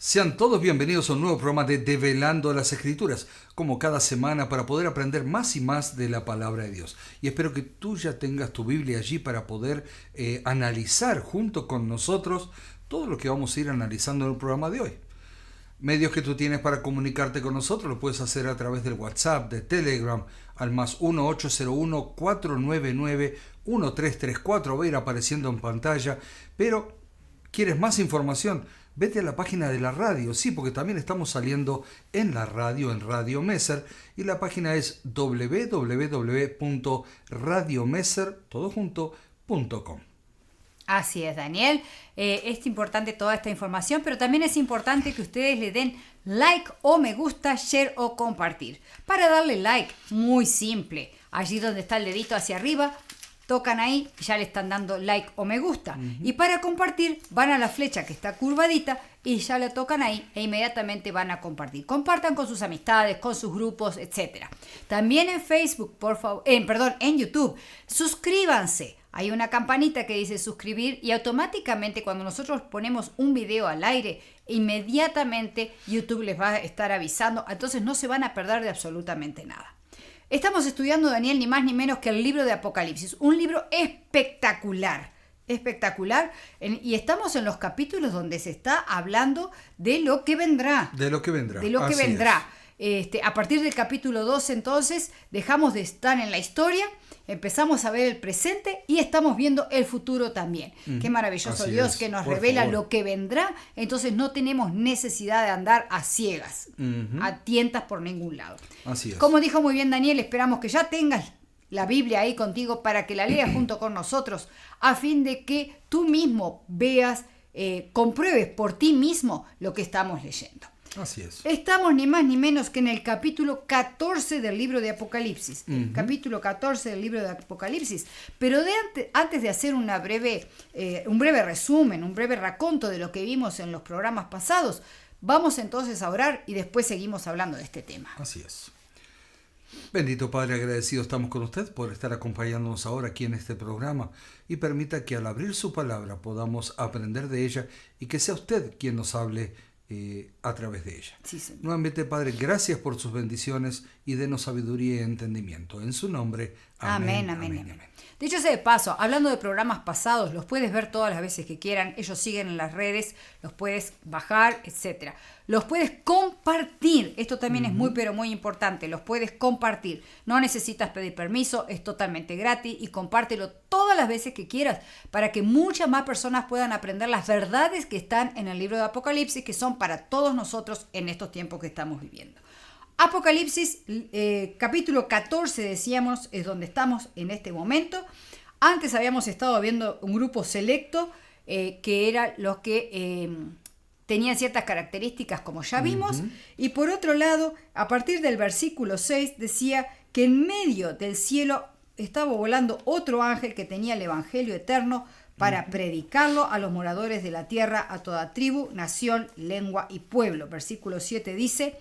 Sean todos bienvenidos a un nuevo programa de Develando las Escrituras, como cada semana para poder aprender más y más de la palabra de Dios. Y espero que tú ya tengas tu Biblia allí para poder analizar junto con nosotros todo lo que vamos a ir analizando en el programa de hoy. Medios que tú tienes para comunicarte con nosotros lo puedes hacer a través del WhatsApp, de Telegram, al más 1-801-499-1334. Va a ir apareciendo en pantalla, pero ¿quieres más información? Vete a la página de la radio, sí, porque también estamos saliendo en la radio, en Radio Messer, y la página es www.radiomesser.com. Así es, Daniel. Es importante toda esta información, pero también es importante que ustedes le den like o me gusta, share o compartir. Para darle like, muy simple. Allí donde está el dedito hacia arriba, tocan ahí y ya le están dando like o me gusta. Y para compartir, van a la flecha que está curvadita y ya le tocan ahí e inmediatamente van a compartir. Compartan con sus amistades, con sus grupos, etc. También en Facebook, en YouTube, suscríbanse. Hay una campanita que dice suscribir y automáticamente cuando nosotros ponemos un video al aire, inmediatamente YouTube les va a estar avisando. Entonces no se van a perder de absolutamente nada. Estamos estudiando, Daniel, ni más ni menos que el libro de Apocalipsis. Un libro espectacular, y estamos en los capítulos donde se está hablando de lo que vendrá. A partir del capítulo 2, entonces, dejamos de estar en la historia, empezamos a ver el presente y estamos viendo el futuro también. Qué maravilloso Dios que nos revela lo que vendrá, entonces no tenemos necesidad de andar a ciegas, a tientas por ningún lado. Así es. Como dijo muy bien Daniel, esperamos que ya tengas la Biblia ahí contigo para que la leas junto con nosotros, a fin de que tú mismo veas, compruebes por ti mismo lo que estamos leyendo. Así es. Estamos ni más ni menos que en el capítulo 14 del libro de Apocalipsis. Capítulo 14 del libro de Apocalipsis. Pero antes de hacer un breve resumen, un breve raconto de lo que vimos en los programas pasados, vamos entonces a orar y después seguimos hablando de este tema. Así es. Bendito Padre, agradecido estamos con usted por estar acompañándonos ahora aquí en este programa y permita que al abrir su palabra podamos aprender de ella y que sea usted quien nos hable a través de ella. Sí, señor. Nuevamente, Padre, gracias por sus bendiciones y denos sabiduría y entendimiento. En su nombre, amén. Amén. Dicho sea de paso, hablando de programas pasados, los puedes ver todas las veces que quieran. Ellos siguen en las redes, los puedes bajar, etc. Los puedes compartir. Esto también es muy, pero muy importante. Los puedes compartir. No necesitas pedir permiso, es totalmente gratis y compártelo todas las veces que quieras para que muchas más personas puedan aprender las verdades que están en el libro de Apocalipsis, que son para todos nosotros en estos tiempos que estamos viviendo. Apocalipsis, capítulo 14, decíamos, es donde estamos en este momento. Antes habíamos estado viendo un grupo selecto que eran los que tenían ciertas características, como ya vimos. Y por otro lado, a partir del versículo 6, decía que en medio del cielo estaba volando otro ángel que tenía el evangelio eterno para predicarlo a los moradores de la tierra, a toda tribu, nación, lengua y pueblo. Versículo 7 dice: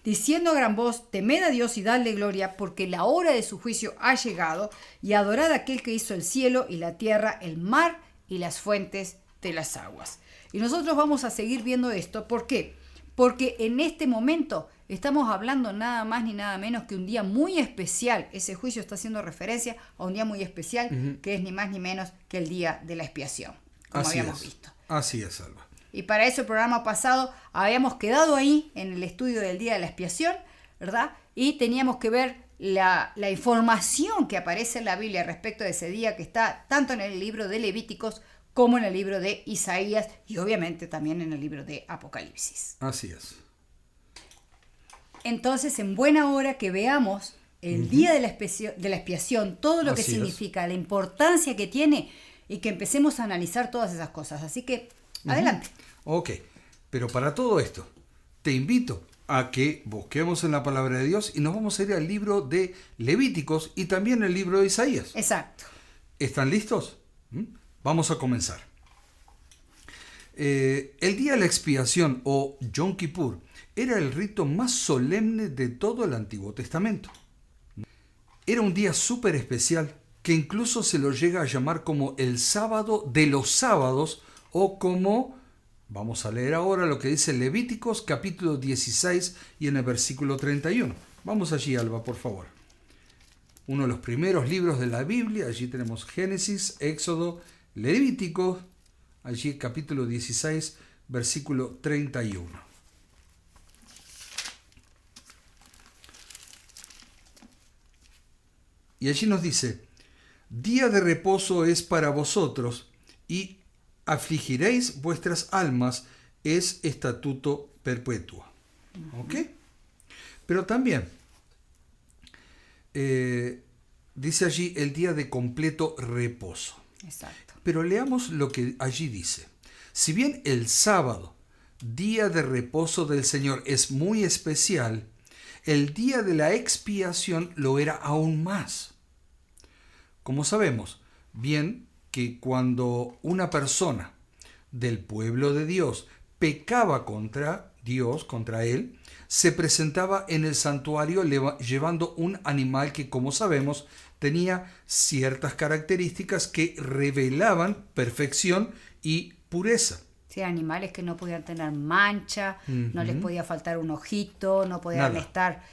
diciendo a gran voz, temed a Dios y dadle gloria, porque la hora de su juicio ha llegado, y adorad a aquel que hizo el cielo y la tierra, el mar y las fuentes de las aguas. Y nosotros vamos a seguir viendo esto. ¿Por qué? Porque en este momento estamos hablando nada más ni nada menos que un día muy especial. Ese juicio está haciendo referencia a un día muy especial, que es ni más ni menos que el día de la expiación, como habíamos visto. Así es, Alba. Y para eso el programa pasado habíamos quedado ahí en el estudio del día de la expiación, ¿verdad? Y teníamos que ver la información que aparece en la Biblia respecto de ese día, que está tanto en el libro de Levíticos como en el libro de Isaías y obviamente también en el libro de Apocalipsis. Así es. Entonces, en buena hora que veamos el día de la expiación, todo lo que significa, la importancia que tiene y que empecemos a analizar todas esas cosas. Así que, adelante. Ok, pero para todo esto, te invito a que busquemos en la palabra de Dios y nos vamos a ir al libro de Levíticos y también el libro de Isaías. Exacto. ¿Están listos? Vamos a comenzar. El día de la expiación o Yom Kippur era el rito más solemne de todo el Antiguo Testamento. Era un día súper especial que incluso se lo llega a llamar como el sábado de los sábados o como Vamos a leer ahora lo que dice Levíticos capítulo 16 y en el versículo 31. Vamos allí, Alba, por favor. Uno de los primeros libros de la Biblia, allí tenemos Génesis, Éxodo, Levítico, allí capítulo 16, versículo 31. Y allí nos dice: día de reposo es para vosotros, y afligiréis vuestras almas, es estatuto perpetuo. ¿Ok? Pero también dice allí el día de completo reposo. Exacto. Pero leamos lo que allí dice. Si bien el sábado, día de reposo del Señor, es muy especial, el día de la expiación lo era aún más. Como sabemos bien que cuando una persona del pueblo de Dios pecaba contra Dios, contra él, se presentaba en el santuario llevando un animal que, como sabemos, tenía ciertas características que revelaban perfección y pureza. Sí, animales que no podían tener mancha, no les podía faltar un ojito, no podían Nada. estar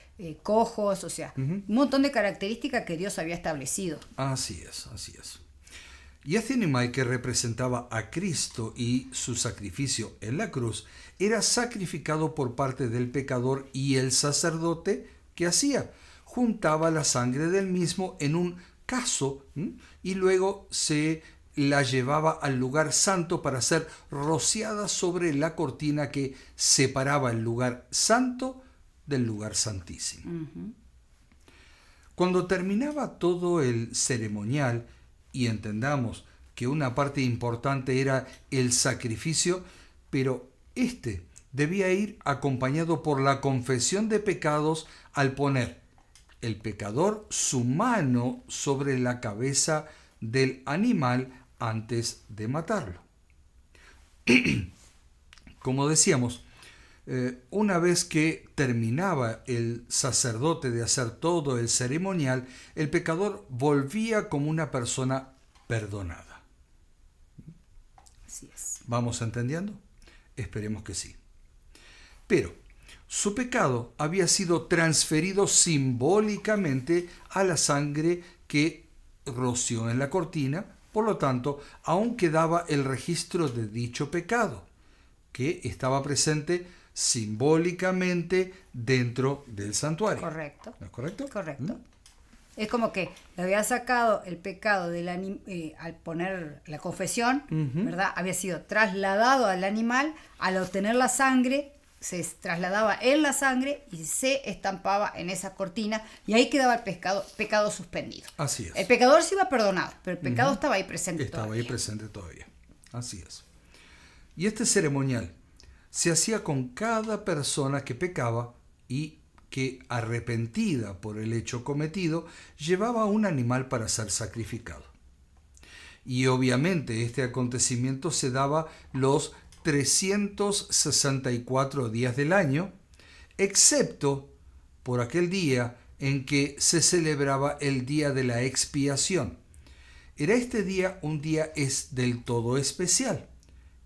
cojos, o sea, un montón de características que Dios había establecido. Así es, así es. Y este animal que representaba a Cristo y su sacrificio en la cruz era sacrificado por parte del pecador, y el sacerdote, ¿qué hacía? Juntaba la sangre del mismo en un caso y luego se la llevaba al lugar santo para ser rociada sobre la cortina que separaba el lugar santo del lugar santísimo. Cuando terminaba todo el ceremonial, y entendamos que una parte importante era el sacrificio, pero este debía ir acompañado por la confesión de pecados al poner el pecador su mano sobre la cabeza del animal antes de matarlo. Como decíamos, una vez que terminaba el sacerdote de hacer todo el ceremonial, el pecador volvía como una persona perdonada. Así es. ¿Vamos entendiendo? Esperemos que sí. Pero su pecado había sido transferido simbólicamente a la sangre que roció en la cortina, por lo tanto, aún quedaba el registro de dicho pecado, que estaba presente simbólicamente dentro del santuario. Correcto. ¿No es correcto? Correcto. Es como que le había sacado el pecado del al poner la confesión, ¿verdad? Había sido trasladado al animal, al obtener la sangre, se trasladaba en la sangre y se estampaba en esa cortina, y ahí quedaba el pecado suspendido. Así es. El pecador se iba perdonado, pero el pecado estaba ahí presente Estaba todavía. ahí presente todavía. Así es. Y este ceremonial se hacía con cada persona que pecaba y que, arrepentida por el hecho cometido, llevaba un animal para ser sacrificado. Y obviamente este acontecimiento se daba los 364 días del año, excepto por aquel día en que se celebraba el día de la expiación. Era este día un día del todo especial.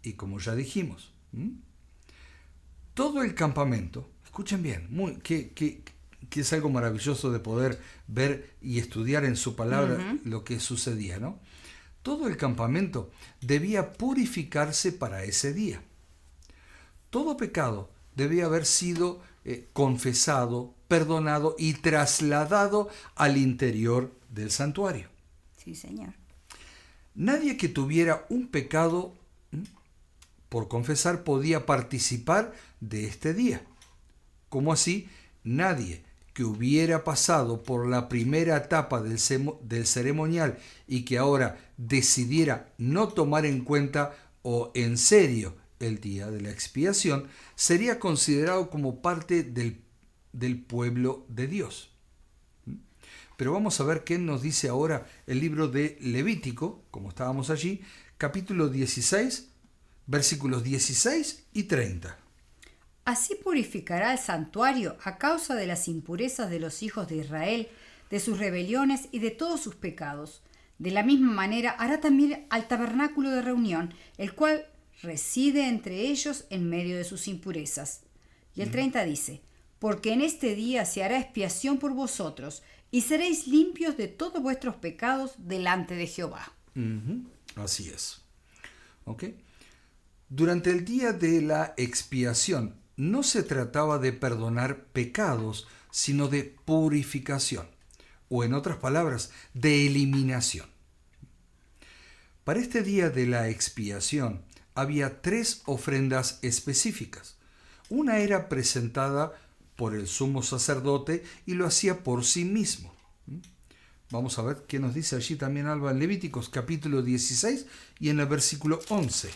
Y como ya dijimos, todo el campamento, escuchen bien, que es algo maravilloso de poder ver y estudiar en su palabra lo que sucedía, ¿no? Todo el campamento debía purificarse para ese día. Todo pecado debía haber sido confesado, perdonado y trasladado al interior del santuario. Sí, señor. Nadie que tuviera un pecado por confesar podía participar de este día. Como así, nadie que hubiera pasado por la primera etapa del ceremonial y que ahora decidiera no tomar en cuenta o en serio el día de la expiación, sería considerado como parte del pueblo de Dios. Pero vamos a ver qué nos dice ahora el libro de Levítico, como estábamos allí, capítulo 16, versículos 16 y 30. Así purificará el santuario a causa de las impurezas de los hijos de Israel, de sus rebeliones y de todos sus pecados. De la misma manera hará también al tabernáculo de reunión, el cual reside entre ellos en medio de sus impurezas. Y el 30 dice, porque en este día se hará expiación por vosotros, y seréis limpios de todos vuestros pecados delante de Jehová. Así es. ¿Ok? Durante el día de la expiación no se trataba de perdonar pecados, sino de purificación, o en otras palabras, de eliminación. Para este día de la expiación había 3 ofrendas específicas. Una era presentada por el sumo sacerdote y lo hacía por sí mismo. Vamos a ver qué nos dice allí también Alba en Levíticos capítulo 16 y en el versículo 11.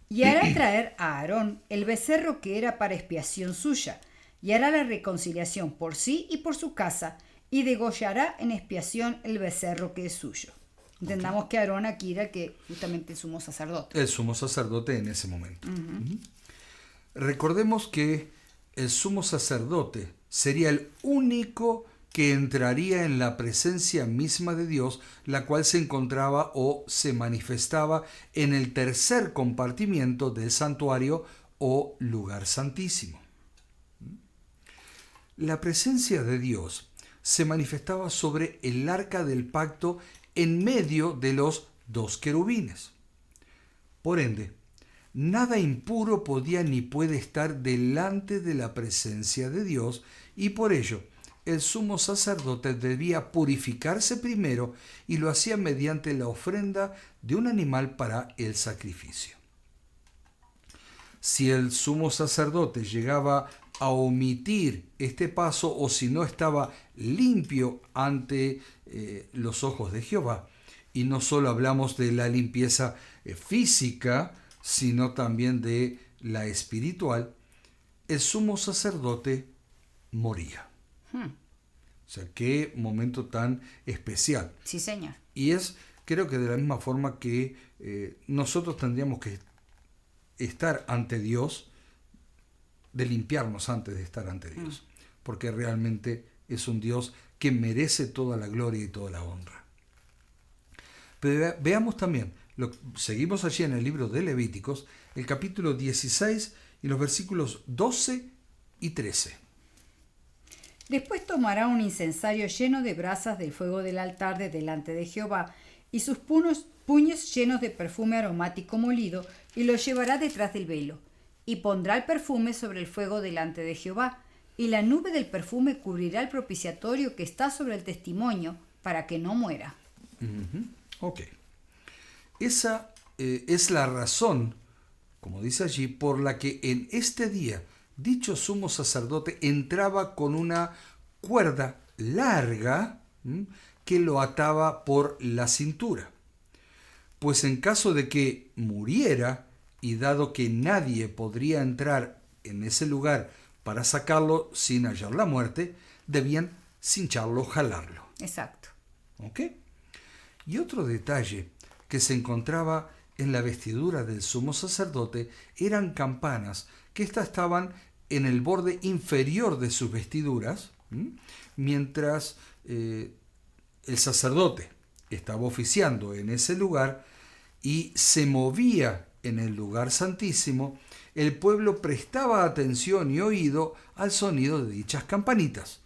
Y hará traer a Aarón el becerro que era para expiación suya, y hará la reconciliación por sí y por su casa, y degollará en expiación el becerro que es suyo. Entendamos que Aarón aquí era que justamente el sumo sacerdote. El sumo sacerdote en ese momento. Recordemos que el sumo sacerdote sería el único que entraría en la presencia misma de Dios, la cual se encontraba o se manifestaba en el tercer compartimiento del santuario o lugar santísimo. La presencia de Dios se manifestaba sobre el arca del pacto en medio de los 2 querubines. Por ende, nada impuro podía ni puede estar delante de la presencia de Dios, y por ello el sumo sacerdote debía purificarse primero, y lo hacía mediante la ofrenda de un animal para el sacrificio. Si el sumo sacerdote llegaba a omitir este paso, o si no estaba limpio ante los ojos de Jehová, y no solo hablamos de la limpieza física, sino también de la espiritual, el sumo sacerdote moría. O sea, qué momento tan especial. Sí, señor. Y es, creo que de la misma forma que nosotros tendríamos que estar ante Dios, de limpiarnos antes de estar ante Dios, porque realmente es un Dios que merece toda la gloria y toda la honra. Pero veamos también, seguimos allí en el libro de Levíticos, el capítulo 16 y los versículos 12 y 13. Después tomará un incensario lleno de brasas del fuego del altar de delante de Jehová, y sus puños llenos de perfume aromático molido, y los llevará detrás del velo, y pondrá el perfume sobre el fuego delante de Jehová, y la nube del perfume cubrirá el propiciatorio que está sobre el testimonio, para que no muera. Ok. Esa es la razón, como dice allí, por la que en este día dicho sumo sacerdote entraba con una cuerda larga que lo ataba por la cintura. Pues en caso de que muriera, y dado que nadie podría entrar en ese lugar para sacarlo sin hallar la muerte, debían cincharlo, jalarlo. Exacto. ¿Ok? Y otro detalle que se encontraba en la vestidura del sumo sacerdote eran campanas, que éstas estaban en el borde inferior de sus vestiduras, mientras el sacerdote estaba oficiando en ese lugar y se movía en el lugar santísimo, el pueblo prestaba atención y oído al sonido de dichas campanitas,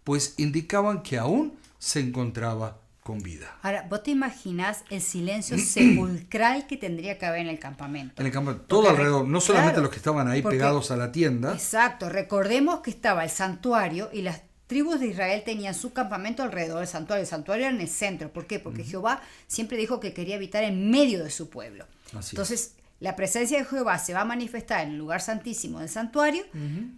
pues indicaban que aún se encontraba con vida. Ahora, ¿vos te imaginás el silencio sepulcral que tendría que haber en el campamento? En el campamento, todo alrededor, no solamente claro, los que estaban ahí porque, pegados a la tienda. Exacto, recordemos que estaba el santuario y las tribus de Israel tenían su campamento alrededor del santuario. El santuario era en el centro. ¿Por qué? Porque Jehová siempre dijo que quería habitar en medio de su pueblo. Entonces, la presencia de Jehová se va a manifestar en el lugar santísimo del santuario,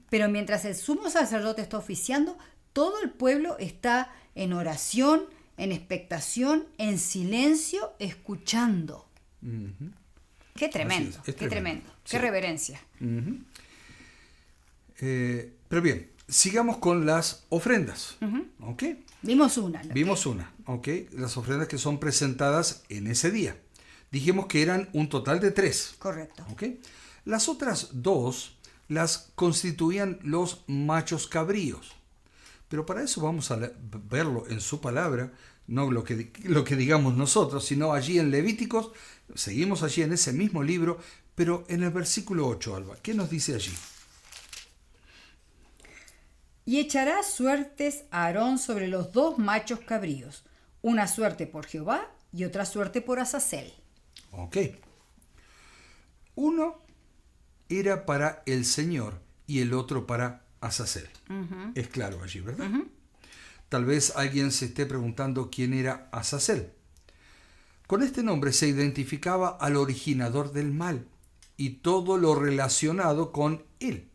pero mientras el sumo sacerdote está oficiando, todo el pueblo está en oración, en expectación, en silencio, escuchando. Qué tremendo, qué tremendo, qué reverencia. Pero bien, sigamos con las ofrendas. ¿Ok? Vimos una. Vimos una, ¿ok? Las ofrendas que son presentadas en ese día. Dijimos que eran un total de 3. Correcto. ¿Ok? Las otras 2 las constituían los machos cabríos. Pero para eso vamos a verlo en su palabra, no lo que digamos nosotros, sino allí en Levíticos. Seguimos allí en ese mismo libro, pero en el versículo 8, Alba. ¿Qué nos dice allí? Y echará suertes a Aarón sobre los 2 machos cabríos, una suerte por Jehová y otra suerte por Azazel. Ok. Uno era para el Señor y el otro para Azazel. Es claro allí, ¿verdad? Tal vez alguien se esté preguntando quién era Azazel. Con este nombre se identificaba al originador del mal y todo lo relacionado con él.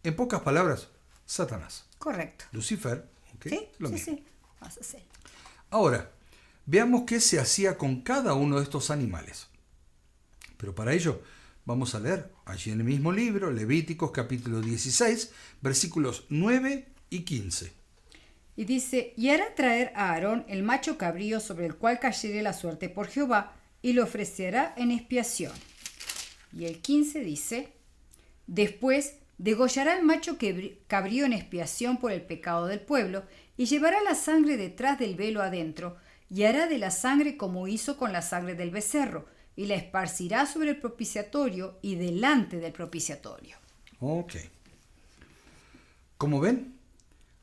En pocas palabras, Satanás. Correcto. Lucifer, ¿okay? Sí, Lo sí, mismo. sí. Azazel. Ahora, veamos qué se hacía con cada uno de estos animales. Pero para ello vamos a leer allí en el mismo libro, Levíticos capítulo 16, versículos 9 y 15. Y dice, y hará traer a Aarón el macho cabrío sobre el cual cayere la suerte por Jehová, y lo ofrecerá en expiación. Y el 15 dice, después degollará el macho cabrío en expiación por el pecado del pueblo, y llevará la sangre detrás del velo adentro, y hará de la sangre como hizo con la sangre del becerro, y la esparcirá sobre el propiciatorio y delante del propiciatorio. Ok. Como ven,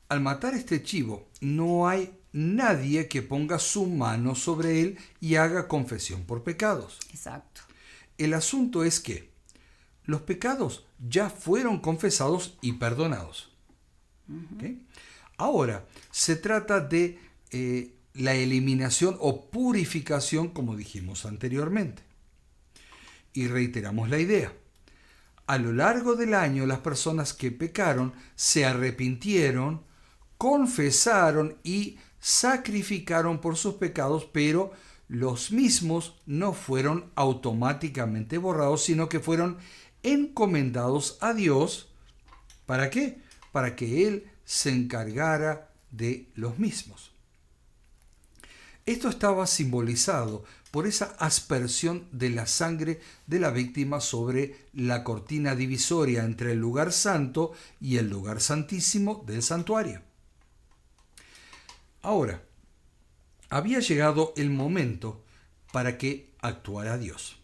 al matar este chivo, no hay nadie que ponga su mano sobre él y haga confesión por pecados. Exacto. El asunto es que los pecados ya fueron confesados y perdonados. ¿Okay? Ahora, se trata de la eliminación o purificación, como dijimos anteriormente. Y reiteramos la idea. A lo largo del año, las personas que pecaron se arrepintieron, confesaron y sacrificaron por sus pecados, pero los mismos no fueron automáticamente borrados, sino que fueron encomendados a Dios. ¿Para qué? Para que Él se encargara de los mismos. Esto estaba simbolizado por esa aspersión de la sangre de la víctima sobre la cortina divisoria entre el lugar santo y el lugar santísimo del santuario. Ahora, había llegado el momento para que actuara Dios.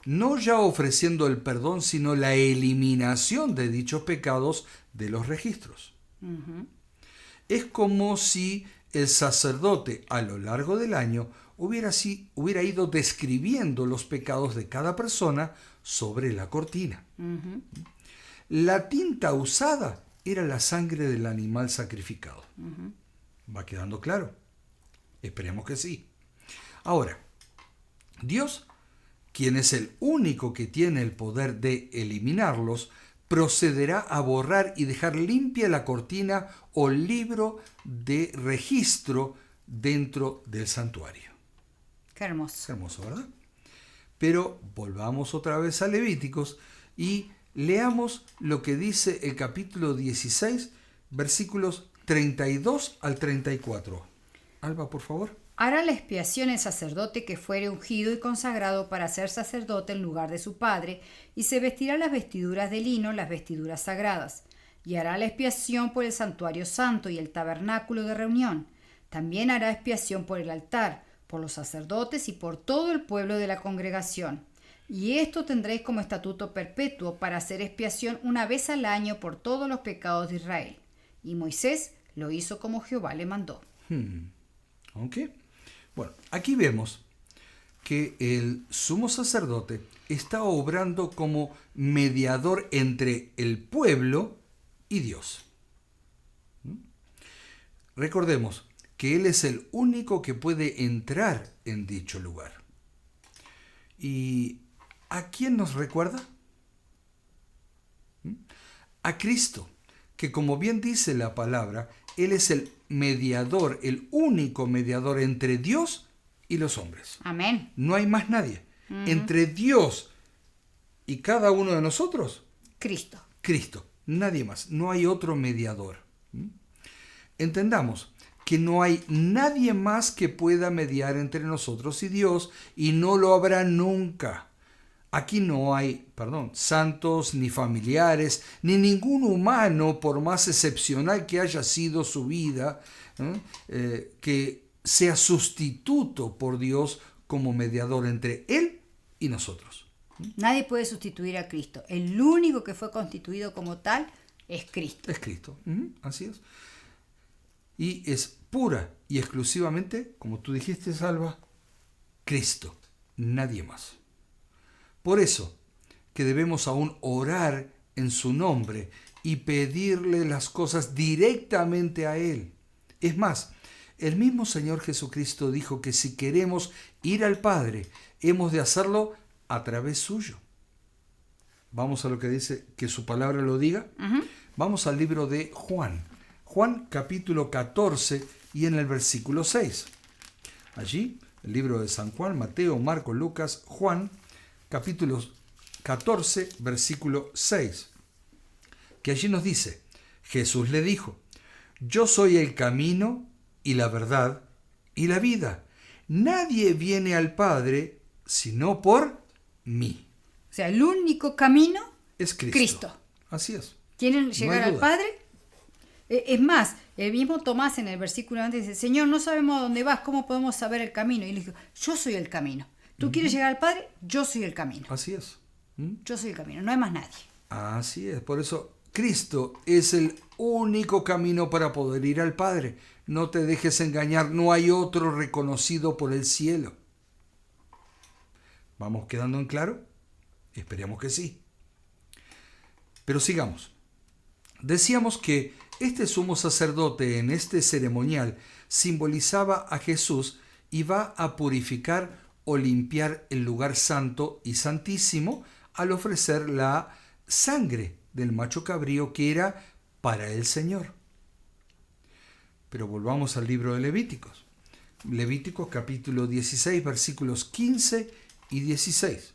No ya ofreciendo el perdón, sino la eliminación de dichos pecados de los registros. Es como si el sacerdote a lo largo del año hubiera ido describiendo los pecados de cada persona sobre la cortina. La tinta usada era la sangre del animal sacrificado. ¿Va quedando claro? Esperemos que sí. Ahora, Dios, quien es el único que tiene el poder de eliminarlos, procederá a borrar y dejar limpia la cortina o libro de registro dentro del santuario. Qué hermoso. Qué hermoso, ¿verdad? Pero volvamos otra vez a Levíticos y leamos lo que dice el capítulo 16, versículos 32 al 34. Alba, por favor. Hará la expiación el sacerdote que fuere ungido y consagrado para ser sacerdote en lugar de su padre, y se vestirá las vestiduras de lino, las vestiduras sagradas, y hará la expiación por el santuario santo y el tabernáculo de reunión. También hará expiación por el altar, por los sacerdotes y por todo el pueblo de la congregación. Y esto tendréis como estatuto perpetuo para hacer expiación una vez al año por todos los pecados de Israel. Y Moisés lo hizo como Jehová le mandó. ¿Ok? Bueno, aquí vemos que el sumo sacerdote está obrando como mediador entre el pueblo y Dios. Recordemos que Él es el único que puede entrar en dicho lugar. ¿Y a quién nos recuerda? A Cristo, que como bien dice la palabra, Él es el mediador, el único mediador entre Dios y los hombres. Amén. No hay más nadie. Entre Dios y cada uno de nosotros, Cristo. Cristo, nadie más. No hay otro mediador. Entendamos que no hay nadie más que pueda mediar entre nosotros y Dios, y no lo habrá nunca. Aquí no hay, santos, ni familiares, ni ningún humano, por más excepcional que haya sido su vida, que sea sustituto por Dios como mediador entre Él y nosotros. Nadie puede sustituir a Cristo. El único que fue constituido como tal es Cristo. Es Cristo, así es. Y es pura y exclusivamente, como tú dijiste, Salva, Cristo, nadie más. Por eso que debemos aún orar en su nombre y pedirle las cosas directamente a Él. Es más, el mismo Señor Jesucristo dijo que si queremos ir al Padre, hemos de hacerlo a través suyo. Vamos a lo que dice, que su palabra lo diga. Vamos al libro de Juan. Juan capítulo 14 y en el versículo 6. Allí, el libro de San Juan, Mateo, Marcos, Lucas, Juan, capítulo 14, versículo 6. Que allí nos dice, Jesús le dijo, yo soy el camino y la verdad y la vida. Nadie viene al Padre sino por mí. O sea, el único camino es Cristo. Así es. ¿Quieren llegar al Padre? Es más, el mismo Tomás en el versículo antes dice, Señor, no sabemos a dónde vas, ¿cómo podemos saber el camino? Y le dijo, yo soy el camino. ¿Tú quieres llegar al Padre? Yo soy el camino. Así es. Yo soy el camino, no hay más nadie. Así es, por eso Cristo es el único camino para poder ir al Padre. No te dejes engañar, no hay otro reconocido por el cielo. ¿Vamos quedando en claro? Esperemos que sí. Pero sigamos. Decíamos que este sumo sacerdote en este ceremonial simbolizaba a Jesús y va a purificar o limpiar el lugar santo y santísimo al ofrecer la sangre del macho cabrío que era para el Señor. Pero volvamos al libro de Levíticos. Levíticos capítulo 16, versículos 15 y 16.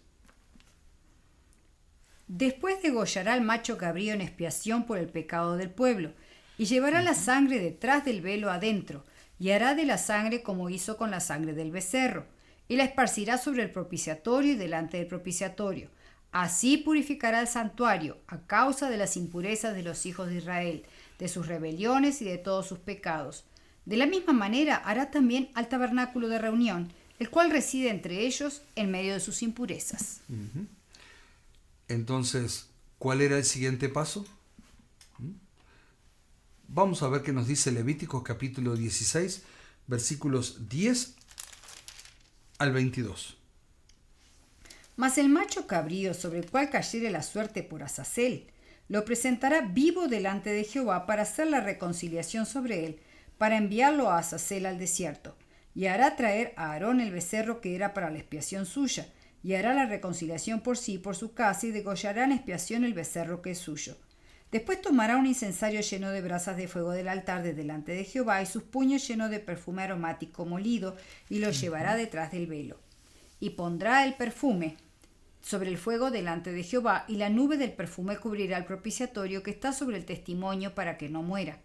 Después degollará al macho cabrío en expiación por el pecado del pueblo, y llevará la sangre detrás del velo adentro, y hará de la sangre como hizo con la sangre del becerro, y la esparcirá sobre el propiciatorio y delante del propiciatorio. Así purificará el santuario a causa de las impurezas de los hijos de Israel, de sus rebeliones y de todos sus pecados. De la misma manera hará también al tabernáculo de reunión, el cual reside entre ellos en medio de sus impurezas. Entonces, ¿cuál era el siguiente paso? Vamos a ver qué nos dice Levíticos capítulo 16, versículos 10 al 22. Mas el macho cabrío sobre el cual cayere la suerte por Azazel, lo presentará vivo delante de Jehová para hacer la reconciliación sobre él, para enviarlo a Azazel al desierto. Y hará traer a Aarón el becerro que era para la expiación suya, y hará la reconciliación por sí y por su casa, y degollará en expiación el becerro que es suyo. Después tomará un incensario lleno de brasas de fuego del altar de delante de Jehová, y sus puños llenos de perfume aromático molido, y lo llevará detrás del velo. Y pondrá el perfume sobre el fuego delante de Jehová, y la nube del perfume cubrirá el propiciatorio que está sobre el testimonio para que no muera.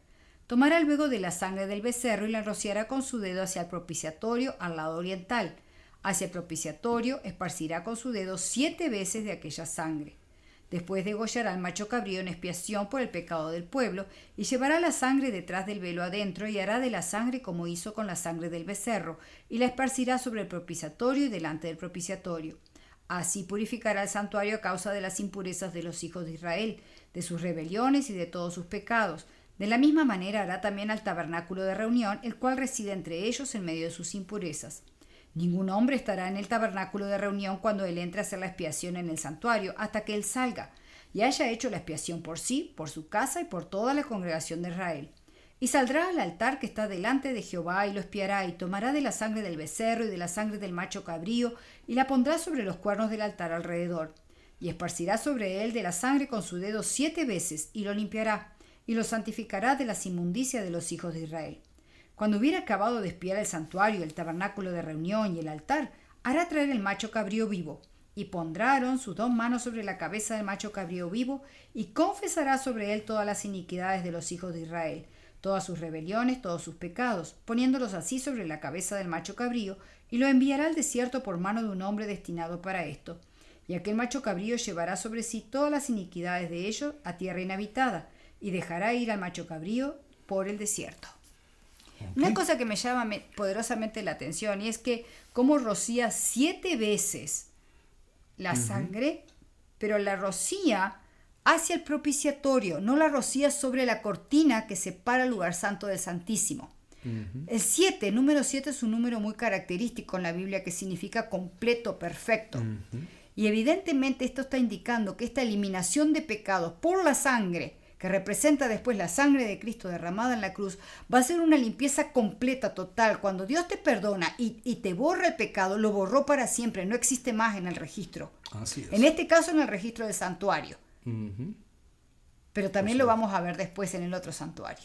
Tomará luego de la sangre del becerro y la rociará con su dedo hacia el propiciatorio al lado oriental. Hacia el propiciatorio esparcirá con su dedo 7 veces de aquella sangre. Después degollará al macho cabrío en expiación por el pecado del pueblo, y llevará la sangre detrás del velo adentro, y hará de la sangre como hizo con la sangre del becerro, y la esparcirá sobre el propiciatorio y delante del propiciatorio. Así purificará el santuario a causa de las impurezas de los hijos de Israel, de sus rebeliones y de todos sus pecados. De la misma manera hará también al tabernáculo de reunión, el cual reside entre ellos en medio de sus impurezas. Ningún hombre estará en el tabernáculo de reunión cuando él entre a hacer la expiación en el santuario, hasta que él salga, y haya hecho la expiación por sí, por su casa y por toda la congregación de Israel. Y saldrá al altar que está delante de Jehová, y lo expiará, y tomará de la sangre del becerro y de la sangre del macho cabrío, y la pondrá sobre los cuernos del altar alrededor. Y esparcirá sobre él de la sangre con su dedo 7 veces, y lo limpiará, y lo santificará de las inmundicias de los hijos de Israel. Cuando hubiera acabado de expiar el santuario, el tabernáculo de reunión y el altar, hará traer el macho cabrío vivo, y pondrá Aarón sus 2 manos sobre la cabeza del macho cabrío vivo, y confesará sobre él todas las iniquidades de los hijos de Israel, todas sus rebeliones, todos sus pecados, poniéndolos así sobre la cabeza del macho cabrío, y lo enviará al desierto por mano de un hombre destinado para esto. Y aquel macho cabrío llevará sobre sí todas las iniquidades de ellos a tierra inhabitada, y dejará ir al macho cabrío por el desierto. Okay. Una cosa que me llama poderosamente la atención, y es que cómo rocía 7 veces la sangre, pero la rocía hacia el propiciatorio, no la rocía sobre la cortina que separa el lugar santo del Santísimo. El 7, número 7 es un número muy característico en la Biblia que significa completo, perfecto. Y evidentemente esto está indicando que esta eliminación de pecados por la sangre, que representa después la sangre de Cristo derramada en la cruz, va a ser una limpieza completa, total. Cuando Dios te perdona y te borra el pecado, lo borró para siempre, no existe más en el registro. Así es. En este caso en el registro del santuario. Pero también lo vamos a ver después en el otro santuario.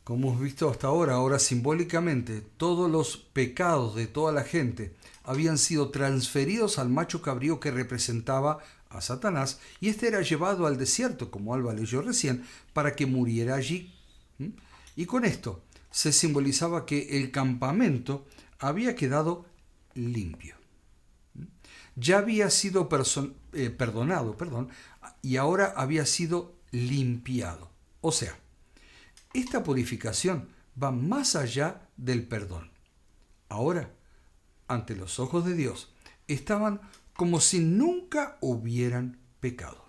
Como hemos visto hasta ahora simbólicamente, todos los pecados de toda la gente habían sido transferidos al macho cabrío que representaba a Satanás, y este era llevado al desierto, como Alba leyó recién, para que muriera allí. Y con esto se simbolizaba que el campamento había quedado limpio. Ya había sido perdonado, y ahora había sido limpiado. O sea, esta purificación va más allá del perdón. Ahora, ante los ojos de Dios, estaban como si nunca hubieran pecado.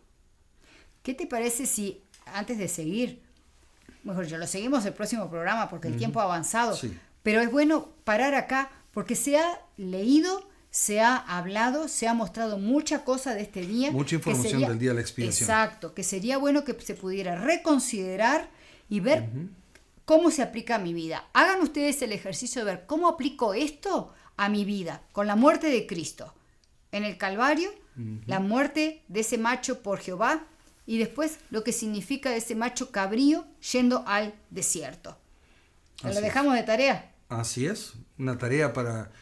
¿Qué te parece si, antes de seguir, mejor yo lo seguimos el próximo programa porque el tiempo ha avanzado, sí, pero es bueno parar acá porque se ha leído, se ha hablado, se ha mostrado mucha cosa de este día. Mucha información del día de la expiación. Exacto, que sería bueno que se pudiera reconsiderar y ver cómo se aplica a mi vida. Hagan ustedes el ejercicio de ver cómo aplico esto a mi vida, con la muerte de Cristo. En el Calvario, la muerte de ese macho por Jehová, y después lo que significa ese macho cabrío yendo al desierto. ¿Lo dejamos de tarea? Así es, una tarea para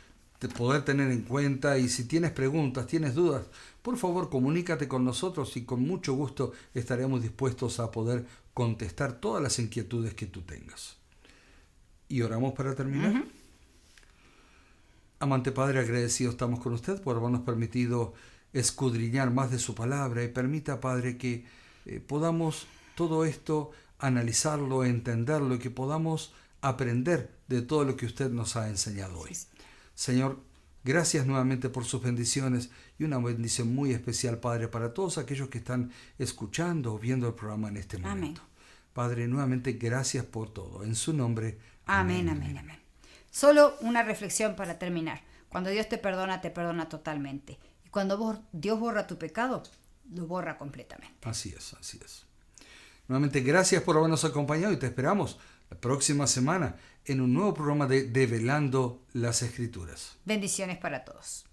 poder tener en cuenta, y si tienes preguntas, tienes dudas, por favor comunícate con nosotros y con mucho gusto estaremos dispuestos a poder contestar todas las inquietudes que tú tengas. ¿Y oramos para terminar? Amante Padre, agradecido estamos con usted por habernos permitido escudriñar más de su palabra, y permita, Padre, que podamos todo esto analizarlo, entenderlo, y que podamos aprender de todo lo que usted nos ha enseñado hoy. Señor, gracias nuevamente por sus bendiciones, y una bendición muy especial, Padre, para todos aquellos que están escuchando o viendo el programa en este momento. Amén. Padre, nuevamente gracias por todo. En su nombre. Amén, amén, amén. Solo una reflexión para terminar. Cuando Dios te perdona totalmente. Y cuando Dios borra tu pecado, lo borra completamente. Así es, así es. Nuevamente, gracias por habernos acompañado, y te esperamos la próxima semana en un nuevo programa de Develando las Escrituras. Bendiciones para todos.